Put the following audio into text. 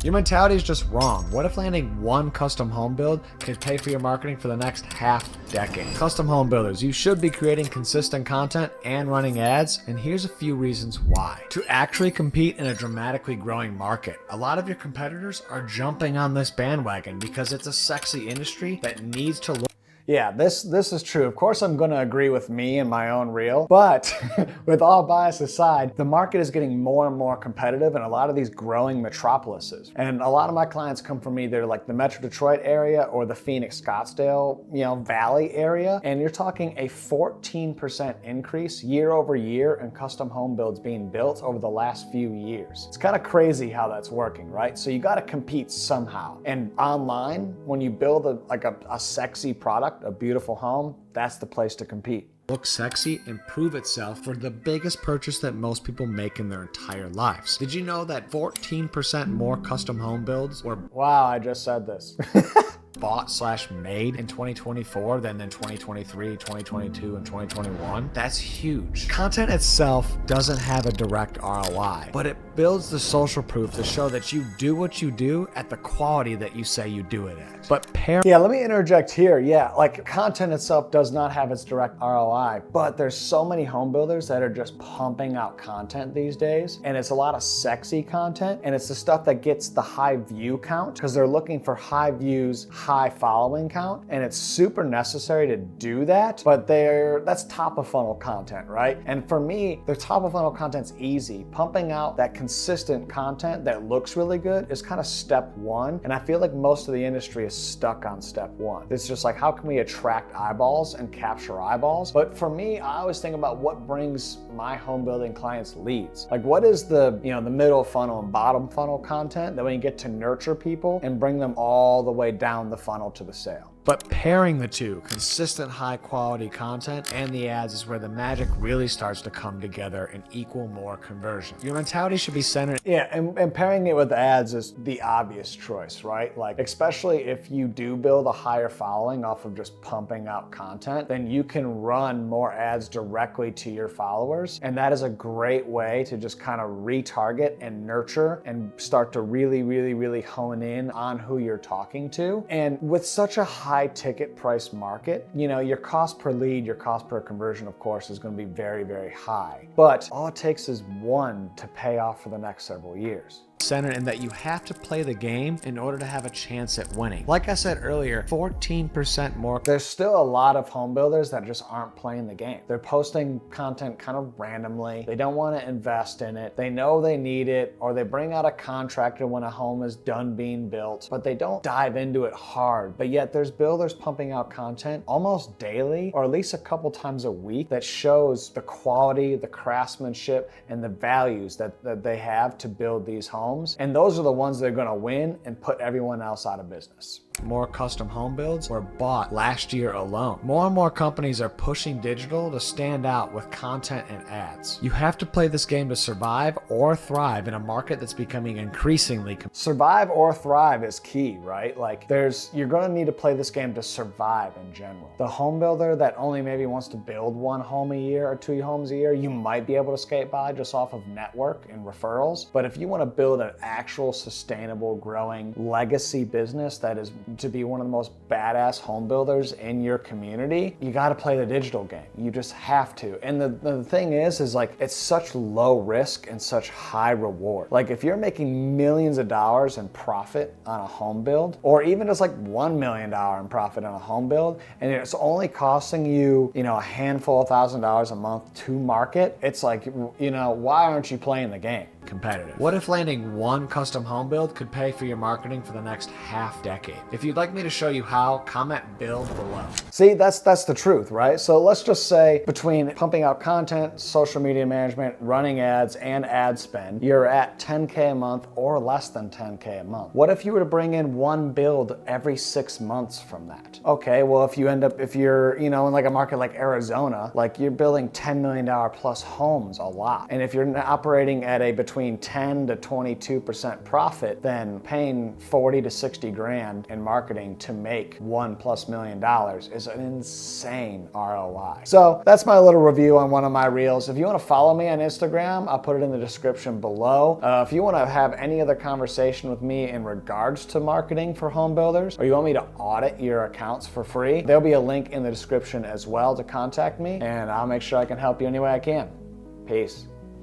Your mentality is just wrong. What if landing one custom home build could pay for your marketing for the next half decade? Custom home builders, you should be creating consistent content and running ads, and here's a few reasons why. To actually compete in a dramatically growing market, a lot of your competitors are jumping on this bandwagon because it's a sexy industry that needs to look. Yeah, this is true. Of course, I'm going to agree with me and my own reel, but with all bias aside, the market is getting more and more competitive in a lot of these growing metropolises. And a lot of my clients come from either like the Metro Detroit area or the Phoenix Scottsdale, Valley area. And you're talking a 14% increase year over year in custom home builds being built over the last few years. It's kind of crazy how that's working, right? So you got to compete somehow. And online, when you build a sexy product, a beautiful home, that's the place to compete. Look sexy and prove itself for the biggest purchase that most people make in their entire lives. Did you know that 14% more custom home builds were, wow, I just said this, bought/made in 2024 than in 2023, 2022, and 2021? That's huge. Content itself doesn't have a direct ROI, but it builds the social proof to show that you do what you do at the quality that you say you do it at. But yeah, let me interject here. Yeah, like content itself does not have its direct ROI, but there's so many home builders that are just pumping out content these days, and it's a lot of sexy content, and it's the stuff that gets the high view count because they're looking for high views, high following count, and it's super necessary to do that, but that's top of funnel content, right? And for me, the top of funnel content's easy. Pumping out that consistent content that looks really good is kind of step one, and I feel like most of the industry is stuck on step one. It's just like, how can we attract eyeballs and capture eyeballs? But for me, I always think about what brings my home building clients leads. Like, what is the middle funnel and bottom funnel content that we can get to nurture people and bring them all the way down the funnel to the sale? But pairing the two, consistent high quality content and the ads, is where the magic really starts to come together and equal more conversion. Your mentality should be centered. Yeah, and pairing it with ads is the obvious choice, right? Like, especially if you do build a higher following off of just pumping out content, then you can run more ads directly to your followers. And that is a great way to just kind of retarget and nurture and start to really, really, really hone in on who you're talking to. And with such a high ticket price market, your cost per lead, your cost per conversion, of course, is going to be very, very high. But all it takes is one to pay off for the next several years. Centered in that you have to play the game in order to have a chance at winning. Like I said earlier, 14% more. There's still a lot of home builders that just aren't playing the game. They're posting content kind of randomly. They don't want to invest in it. They know they need it, or they bring out a contractor when a home is done being built, but they don't dive into it hard. But yet there's builders pumping out content almost daily, or at least a couple times a week, that shows the quality, the craftsmanship, and the values that they have to build these homes. And those are the ones that are going to win and put everyone else out of business. More custom home builds were bought last year alone. More and more companies are pushing digital to stand out with content and ads. You have to play this game to survive or thrive in a market that's becoming increasingly survive or thrive is key, right? Like, you're going to need to play this game to survive in general. The home builder that only maybe wants to build one home a year or two homes a year, you might be able to skate by just off of network and referrals. But if you want to build an actual sustainable, growing legacy business that is to be one of the most badass home builders in your community, you got to play the digital game. You just have to. And the thing is like, it's such low risk and such high reward. Like, if you're making millions of dollars in profit on a home build, or even just like $1 million in profit on a home build, and it's only costing you, a handful of $1,000s a month to market, it's like, why aren't you playing the game? Competitive. What if landing one custom home build could pay for your marketing for the next half decade? If you'd like me to show you how, comment build below. See, that's the truth, right? So let's just say between pumping out content, social media management, running ads, and ad spend, you're at 10K a month or less than 10K a month. What if you were to bring in one build every 6 months from that? Okay, well, if you're, in like a market like Arizona, like, you're building $10 million plus homes a lot. And if you're operating at between between 10 to 22% profit than paying 40 to 60 grand in marketing to make $1+ million is an insane ROI. So that's my little review on one of my reels. If you want to follow me on Instagram, I'll put it in the description below. If you want to have any other conversation with me in regards to marketing for home builders, or you want me to audit your accounts for free, there'll be a link in the description as well to contact me, and I'll make sure I can help you any way I can. Peace.